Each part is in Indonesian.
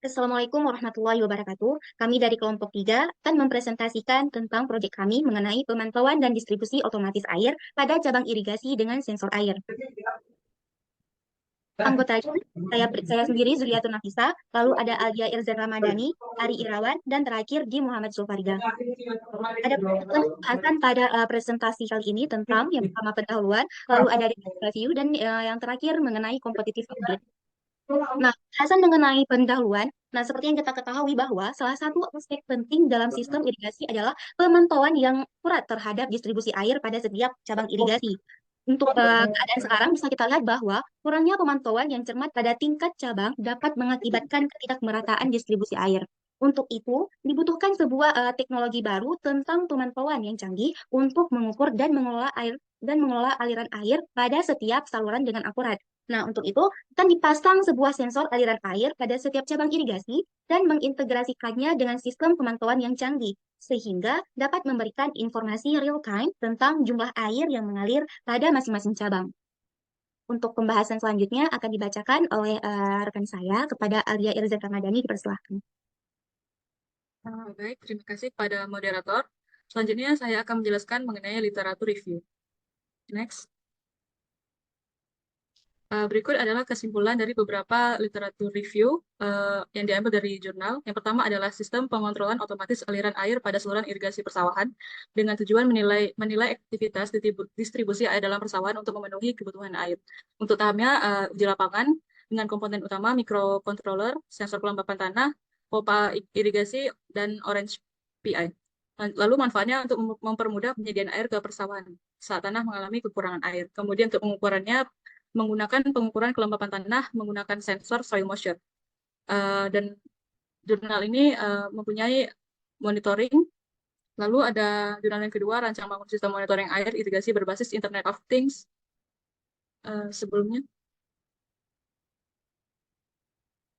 Assalamualaikum warahmatullahi wabarakatuh. Kami dari kelompok 3 akan mempresentasikan tentang proyek kami mengenai pemantauan dan distribusi otomatis air pada cabang irigasi dengan sensor air. Anggotanya, saya sendiri Zuliatun Nafisa, lalu ada Alia Irzan Ramadhani, Ari Irawan, dan terakhir di Muhammad Zulfarida. Ada pembahasan pada presentasi kali ini tentang yang pertama pendahuluan, lalu ada review, dan yang terakhir mengenai kompetitif audit. Nah, bahasan mengenai pendahuluan, nah seperti yang kita ketahui bahwa salah satu aspek penting dalam sistem irigasi adalah pemantauan yang akurat terhadap distribusi air pada setiap cabang irigasi. Untuk keadaan sekarang bisa kita lihat bahwa kurangnya pemantauan yang cermat pada tingkat cabang dapat mengakibatkan ketidakmerataan distribusi air. Untuk itu, dibutuhkan sebuah teknologi baru tentang pemantauan yang canggih untuk mengukur dan mengelola aliran air pada setiap saluran dengan akurat. Nah, untuk itu akan dipasang sebuah sensor aliran air pada setiap cabang irigasi dan mengintegrasikannya dengan sistem pemantauan yang canggih, sehingga dapat memberikan informasi real-time tentang jumlah air yang mengalir pada masing-masing cabang. Untuk pembahasan selanjutnya akan dibacakan oleh rekan saya kepada Alia Irzan Ramadhani, dipersilahkan. Baik, terima kasih pada moderator. Selanjutnya saya akan menjelaskan mengenai literatur review. Next. Berikut adalah kesimpulan dari beberapa literatur review yang diambil dari jurnal. Yang pertama adalah sistem pengontrolan otomatis aliran air pada saluran irigasi persawahan dengan tujuan menilai aktivitas distribusi air dalam persawahan untuk memenuhi kebutuhan air. Untuk tahapnya uji lapangan dengan komponen utama microcontroller, sensor kelembapan tanah, pompa irigasi, dan Orange PI. Lalu manfaatnya untuk mempermudah penyediaan air ke persawahan saat tanah mengalami kekurangan air. Kemudian untuk pengukurannya menggunakan pengukuran kelembapan tanah menggunakan sensor soil moisture. Dan jurnal ini mempunyai monitoring. Lalu ada jurnal yang kedua, rancang bangun sistem monitoring air irigasi berbasis Internet of Things. Sebelumnya,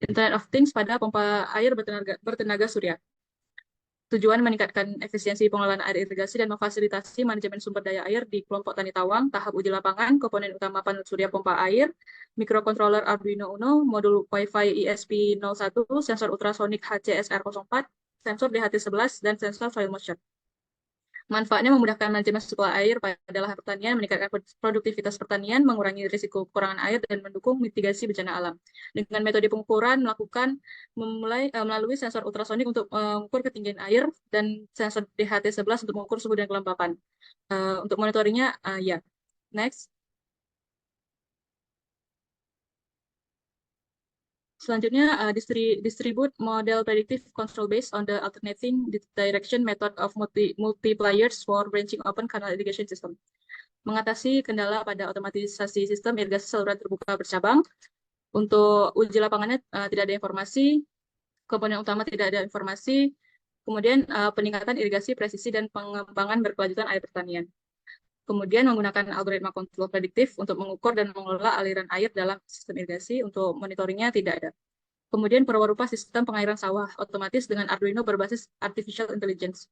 Internet of Things pada pompa air bertenaga surya. Tujuan meningkatkan efisiensi pengelolaan air irigasi dan memfasilitasi manajemen sumber daya air di kelompok Tani Tawang, tahap uji lapangan, komponen utama panel surya pompa air, mikrokontroler Arduino Uno, modul Wi-Fi ESP01, sensor ultrasonik HCSR04, sensor DHT11, dan sensor soil moisture. Manfaatnya memudahkan manajemen suplai air pada lahan pertanian, meningkatkan produktivitas pertanian, mengurangi risiko kekurangan air, dan mendukung mitigasi bencana alam. Dengan metode pengukuran melalui sensor ultrasonik untuk mengukur ketinggian air dan sensor DHT11 untuk mengukur suhu dan kelembapan. Untuk monitoringnya, ya. Next. Selanjutnya, distribute model predictive control based on the alternating direction method of multipliers for branching open canal irrigation system. Mengatasi kendala pada otomatisasi sistem irigasi saluran terbuka bercabang. Untuk uji lapangannya tidak ada informasi, komponen utama tidak ada informasi, kemudian peningkatan irigasi presisi dan pengembangan berkelanjutan air pertanian. Kemudian menggunakan algoritma kontrol prediktif untuk mengukur dan mengelola aliran air dalam sistem irigasi. Untuk monitoringnya tidak ada. Kemudian perwarupa sistem pengairan sawah otomatis dengan Arduino berbasis Artificial Intelligence.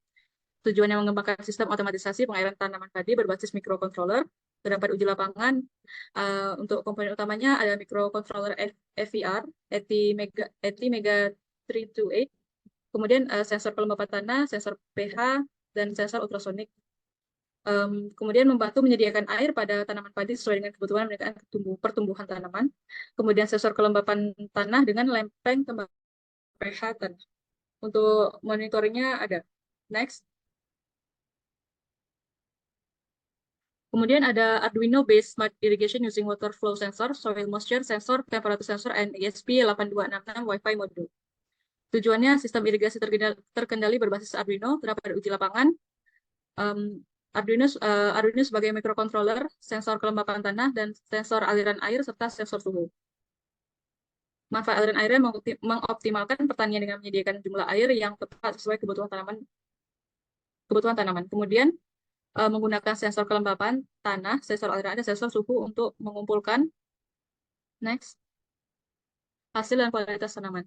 Tujuannya mengembangkan sistem otomatisasi pengairan tanaman padi berbasis microcontroller. Terdapat uji lapangan. Untuk komponen utamanya ada microcontroller FVR, ETI Mega 328, kemudian sensor kelembapan tanah, sensor pH, dan sensor ultrasonik. Kemudian membantu menyediakan air pada tanaman padi sesuai dengan kebutuhan meningkatkan pertumbuhan tanaman. Kemudian sensor kelembapan tanah dengan lempeng tembakau pH tanah. Untuk monitoringnya ada. Next. Kemudian ada Arduino based smart irrigation using water flow sensor, soil moisture sensor, temperature sensor, and ESP8266 Wi-Fi module. Tujuannya sistem irigasi terkendali berbasis Arduino, terdapat uji lapangan. Arduino sebagai microcontroller, sensor kelembapan tanah, dan sensor aliran air, serta sensor suhu. Manfaat aliran airnya mengoptimalkan pertanian dengan menyediakan jumlah air yang tepat sesuai kebutuhan tanaman. Kemudian menggunakan sensor kelembapan tanah, sensor aliran air, dan sensor suhu untuk mengumpulkan hasil dan kualitas tanaman.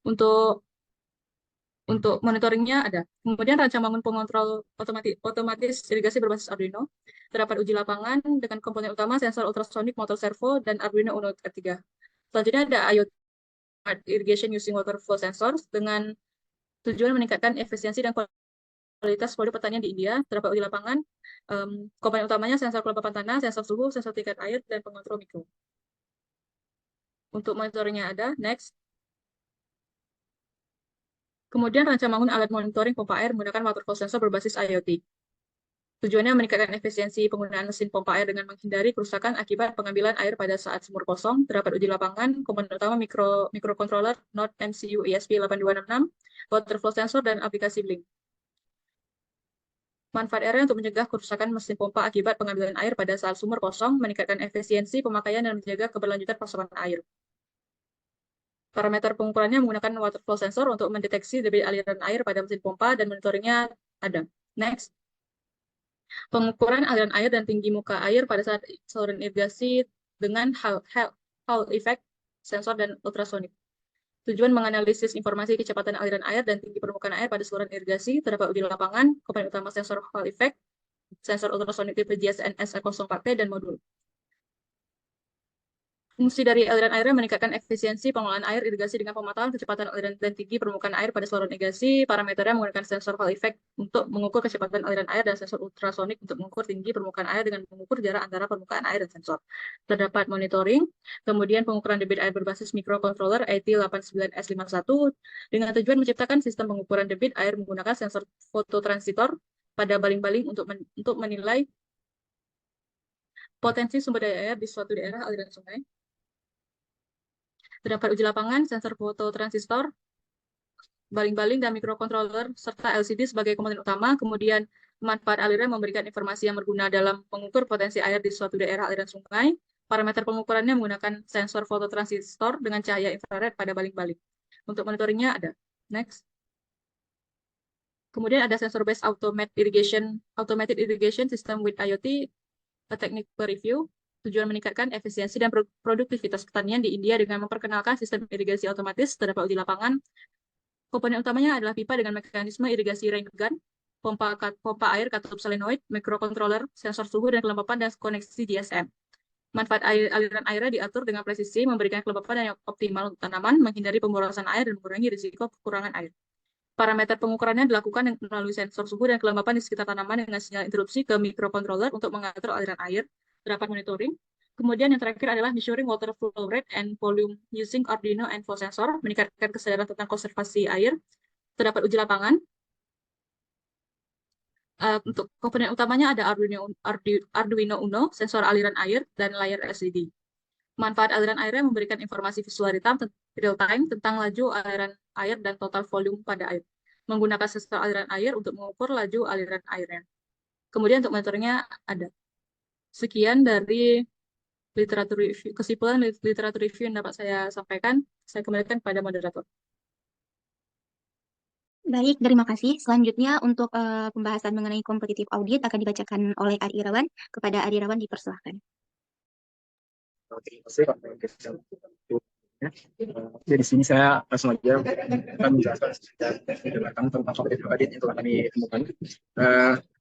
Untuk monitoringnya ada. Kemudian rancang bangun pengontrol otomatis irigasi berbasis Arduino. Terdapat uji lapangan dengan komponen utama sensor ultrasonik, motor servo, dan Arduino Uno 3. Selanjutnya ada IoT irrigation using water flow sensors dengan tujuan meningkatkan efisiensi dan kualitas produk pertanian di India. Terdapat uji lapangan. Komponen utamanya sensor kelembapan tanah, sensor suhu, sensor tingkat air, dan pengontrol mikro. Untuk monitoringnya ada. Next. Kemudian rancang bangun alat monitoring pompa air menggunakan water flow sensor berbasis IoT. Tujuannya meningkatkan efisiensi penggunaan mesin pompa air dengan menghindari kerusakan akibat pengambilan air pada saat sumur kosong. Terdapat uji lapangan, komponen utama microcontroller Node MCU ESP8266, water flow sensor, dan aplikasi Blink. Manfaat area untuk mencegah kerusakan mesin pompa akibat pengambilan air pada saat sumur kosong, meningkatkan efisiensi pemakaian, dan menjaga keberlanjutan pasokan air. Parameter pengukurannya menggunakan water flow sensor untuk mendeteksi debit aliran air pada mesin pompa dan monitoringnya ada. Next. Pengukuran aliran air dan tinggi muka air pada saat saluran irigasi dengan Hall effect, sensor, dan ultrasonik. Tujuan menganalisis informasi kecepatan aliran air dan tinggi permukaan air pada saluran irigasi. Terdapat uji lapangan, komponen utama sensor Hall effect, sensor ultrasonik tipe GSN SR04T, dan modul. Fungsi dari aliran airnya meningkatkan efisiensi pengelolaan air irigasi dengan pemantauan kecepatan aliran dan tinggi permukaan air pada saluran irigasi. Parameternya menggunakan sensor Hall effect untuk mengukur kecepatan aliran air dan sensor ultrasonik untuk mengukur tinggi permukaan air dengan mengukur jarak antara permukaan air dan sensor. Terdapat monitoring, kemudian pengukuran debit air berbasis microcontroller IT89S51 dengan tujuan menciptakan sistem pengukuran debit air menggunakan sensor fototransitor pada baling-baling untuk menilai potensi sumber daya air di suatu daerah aliran sungai. Terdapat uji lapangan, sensor fototransistor, baling-baling, dan microcontroller, serta LCD sebagai komponen utama. Kemudian, manfaat aliran memberikan informasi yang berguna dalam mengukur potensi air di suatu daerah aliran sungai. Parameter pengukurannya menggunakan sensor fototransistor dengan cahaya infrared pada baling-baling. Untuk monitoringnya ada. Next. Kemudian ada sensor-based automated irrigation system with IoT, a technical review. Tujuan meningkatkan efisiensi dan produktivitas pertanian di India dengan memperkenalkan sistem irigasi otomatis. Terdapat uji lapangan. Komponen utamanya adalah pipa dengan mekanisme irigasi rain gun, pompa air katup solenoid, microcontroller, sensor suhu dan kelembapan, dan koneksi GSM. Manfaat aliran airnya diatur dengan presisi, memberikan kelembapan yang optimal untuk tanaman, menghindari pemborosan air, dan mengurangi risiko kekurangan air. Parameter pengukurannya dilakukan melalui sensor suhu dan kelembapan di sekitar tanaman dengan sinyal interupsi ke microcontroller untuk mengatur aliran air. Terdapat monitoring. Kemudian yang terakhir adalah measuring water flow rate and volume using Arduino and flow sensor, meningkatkan kesadaran tentang konservasi air. Terdapat uji lapangan. Untuk komponen utamanya ada Arduino Uno, sensor aliran air, dan layar LCD. Manfaat aliran airnya memberikan informasi visual real time tentang laju aliran air dan total volume pada air. Menggunakan sensor aliran air untuk mengukur laju aliran airnya. Kemudian untuk monitoringnya ada. Sekian dari literatur review, kesimpulan literatur review yang dapat saya sampaikan. Saya kembalikan kepada moderator. Baik, terima kasih. Selanjutnya untuk pembahasan mengenai kompetitif audit akan dibacakan oleh Ari Irawan. Kepada Ari Irawan dipersilahkan. Terima kasih Pak. Jadi di sini saya langsung aja akan menjelaskan tentang kompetitif audit yang telah kami temukan.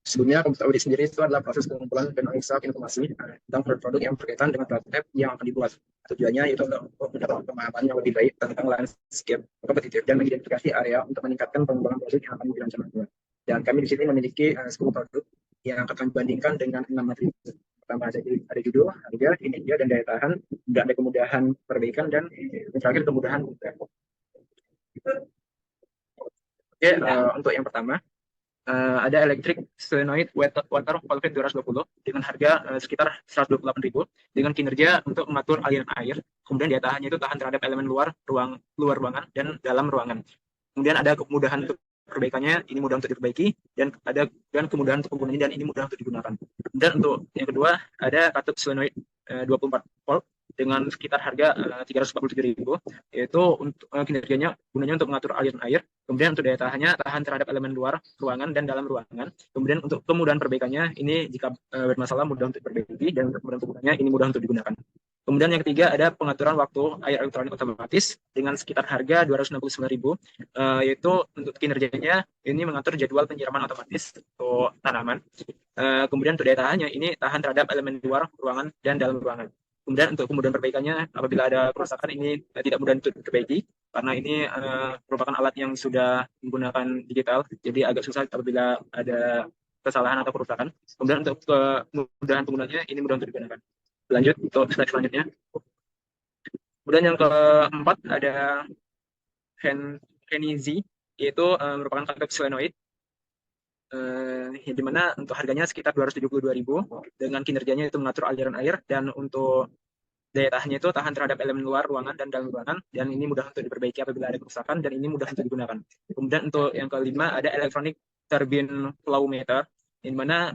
Sebelumnya kompetitif audit sendiri itu adalah proses pengumpulan dan analisa informasi tentang produk yang berkaitan dengan prototipe yang akan dibuat. Tujuannya itu untuk mendapatkan pemahaman yang lebih baik tentang landscape kompetitif dan mengidentifikasi area untuk meningkatkan pengembangan produk yang akan direncanakan. Dan kami di sini memiliki 10 produk yang akan kami bandingkan dengan 6 atribut. Pertama ada judul, harga, kinerja, dan daya tahan, dan ada kemudahan perbaikan, dan yang terakhir kemudahan. Oke, untuk yang pertama ada electric solenoid water valve 220 dengan harga sekitar 128.000 dengan kinerja untuk mengatur aliran air. Kemudian daya tahannya itu tahan terhadap elemen luar ruangan dan dalam ruangan. Kemudian ada kemudahan untuk perbaikannya, ini mudah untuk diperbaiki, dan kemudahan untuk penggunanya, dan ini mudah untuk digunakan. Dan untuk yang kedua ada katup solenoid 24 volt dengan sekitar harga 347.000, yaitu untuk kinerjanya gunanya untuk mengatur aliran air. Kemudian untuk daya tahannya tahan terhadap elemen luar ruangan dan dalam ruangan. Kemudian untuk kemudahan perbaikannya, ini jika bermasalah mudah untuk diperbaiki, dan untuk kemudahan penggunaannya ini mudah untuk digunakan. Kemudian yang ketiga ada pengaturan waktu air elektronik otomatis dengan sekitar harga 269.000, yaitu untuk kinerjanya ini mengatur jadwal penyiraman otomatis untuk tanaman. Kemudian untuk daya tahannya ini tahan terhadap elemen luar ruangan dan dalam ruangan. Kemudian untuk kemudahan perbaikannya, apabila ada kerusakan ini tidak mudah untuk diperbaiki karena ini merupakan alat yang sudah menggunakan digital, jadi agak susah apabila ada kesalahan atau kerusakan. Kemudian untuk kemudahan penggunanya ini mudah untuk digunakan. Lanjut untuk slide selanjutnya. Kemudian yang keempat ada Henizi, yaitu merupakan konvek solenoid, di mana untuk harganya sekitar 272.000 dengan kinerjanya itu mengatur aliran air, dan untuk daya tahannya itu tahan terhadap elemen luar ruangan dan dalam ruangan, dan ini mudah untuk diperbaiki apabila ada kerusakan, dan ini mudah untuk digunakan. Kemudian untuk yang kelima ada electronic turbine flow meter, di mana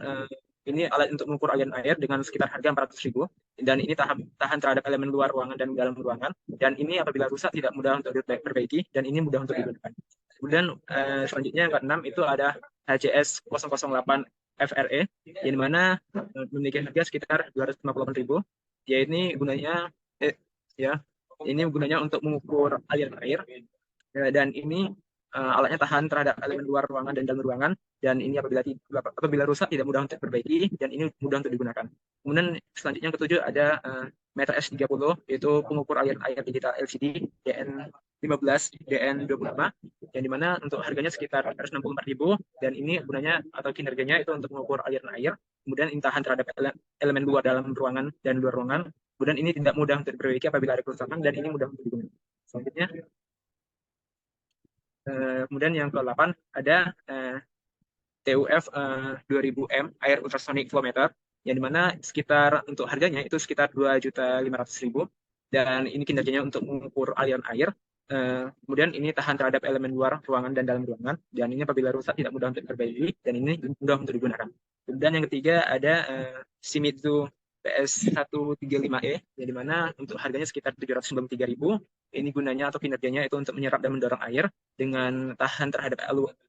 ini alat untuk mengukur aliran air dengan sekitar harga 400.000, dan ini tahan terhadap elemen luar ruangan dan dalam ruangan, dan ini apabila rusak tidak mudah untuk diperbaiki, dan ini mudah untuk digunakan. Kemudian selanjutnya yang keenam itu ada HCS 008 FRE, yang mana memiliki harga sekitar 258.000. Ya ini gunanya ini gunanya untuk mengukur aliran air, dan ini alatnya tahan terhadap elemen luar ruangan dan dalam ruangan, dan ini apabila rusak tidak mudah untuk diperbaiki, dan ini mudah untuk digunakan. Kemudian selanjutnya yang ketujuh ada meter S30, yaitu pengukur aliran air digital LCD DN15 DN25, yang dimana untuk harganya sekitar 164.000, dan ini gunanya atau kinerjanya itu untuk mengukur aliran air. Kemudian ini tahan terhadap elemen luar dalam ruangan dan luar ruangan. Kemudian ini tidak mudah untuk diperbaiki apabila ada kerusakan, dan ini mudah untuk digunakan. Selanjutnya kemudian yang ke-8 ada TUF 2000M air ultrasonic flow meter, yang dimana sekitar untuk harganya itu sekitar 2.500.000, dan ini kinerjanya untuk mengukur aliran air. Kemudian ini tahan terhadap elemen luar ruangan dan dalam ruangan, dan ini apabila rusak tidak mudah untuk diperbaiki, dan ini mudah untuk digunakan. Kemudian yang ketiga ada Shimizu PS135E, yang dimana untuk harganya sekitar 793.000. Ini gunanya atau kinerjanya itu untuk menyerap dan mendorong air dengan tahan terhadap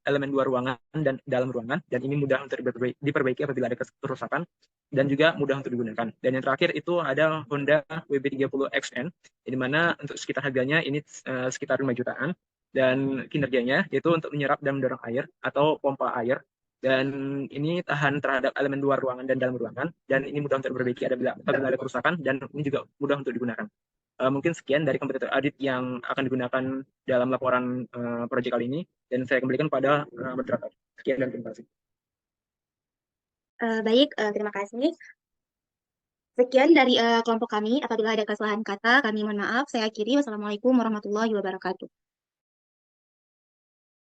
elemen luar ruangan dan dalam ruangan, dan ini mudah untuk diperbaiki apabila ada kerusakan, dan juga mudah untuk digunakan. Dan yang terakhir itu ada Honda WB30XN, di mana untuk sekitar harganya ini sekitar 5 jutaan, dan kinerjanya yaitu untuk menyerap dan mendorong air atau pompa air, dan ini tahan terhadap elemen luar ruangan dan dalam ruangan, dan ini mudah untuk diperbaiki apabila ada kerusakan, dan ini juga mudah untuk digunakan. Mungkin sekian dari kompetitor audit yang akan digunakan dalam laporan proyek kali ini, dan saya kembalikan pada moderator. Sekian dan terima kasih. Baik, terima kasih. Sekian dari kelompok kami. Apabila ada kesalahan kata, kami mohon maaf. Saya akhiri. Wassalamualaikum warahmatullahi wabarakatuh.